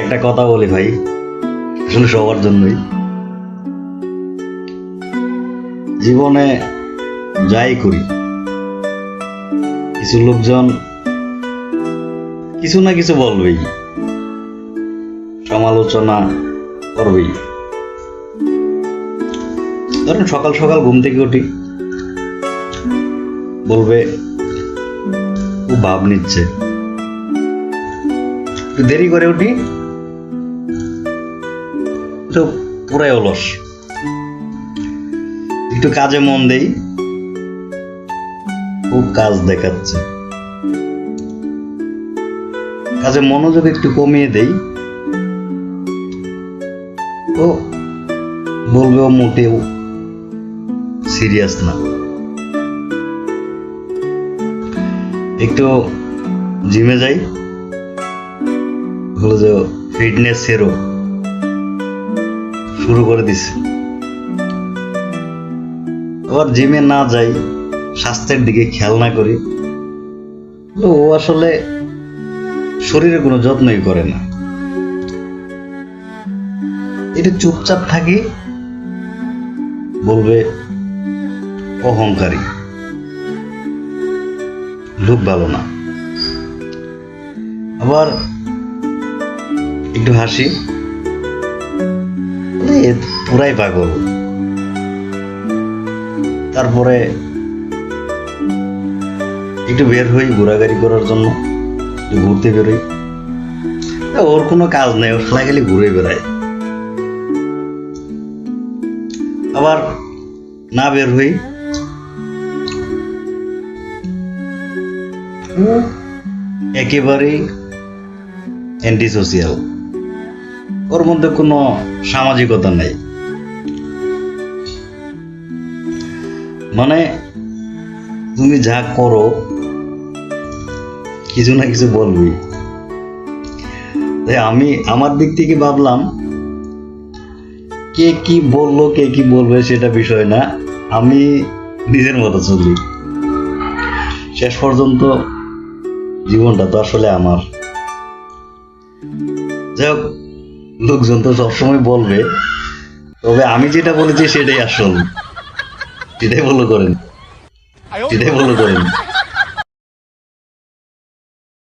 একটা কথা বলি ভাই, আসলে সবার জন্যই। জীবনে যাই করি, কিছু লোকজন কিছু না কিছু বলবেই, সমালোচনা করবেই। ধরেন সকাল সকাল ঘুম থেকে উঠি, বলবে খুব ভাব নিচ্ছে। একটু দেরি করে উঠি, তো পুরাই অলস। একটু কাজে মন দেই, খুব কাজ দেখাচ্ছে। কাজে মনোযোগ একটু কমিয়ে দেই, তো বলবে ও মোটেও সিরিয়াস না। একটু জিমে যাই, হলো যে ফিটনেস সেরো শুরু করে দিছে। আবার জিমে না যাই, স্বাস্থ্যের দিকে খেয়াল না করি, ও আসলে শরীরের কোনো যত্নই করে না। এটা চুপচাপ থাকি, বলবে অহংকারী, লোক ভালো না। আবার একটু হাসি, পুরাই পাগল। তারপরে একটু বের হই ঘোরাঘুরি করার জন্য, ঘুরতে বেরোই। ওর কোনো কাজ নেই, ওর খেলা খালি ঘুরে বেড়ায়। আবার না বের হই, একেবারেই অ্যান্টি সোশিয়াল, ওর মধ্যে কোনো সামাজিকতা নেই। মানে তুমি যা করো কিছু না কিছু বলবি। আমি আমার দিক থেকে ভাবলাম, কে কি বললো কে কি বলবে সেটা বিষয় না, আমি নিজের মতো চলি। শেষ পর্যন্ত জীবনটা তো আসলে আমার। যাই হোক, লোকজন তো সবসময় বলবে, তবে আমি যেটা বলেছি সেটাই আসল। সেটাই ফলো করেন।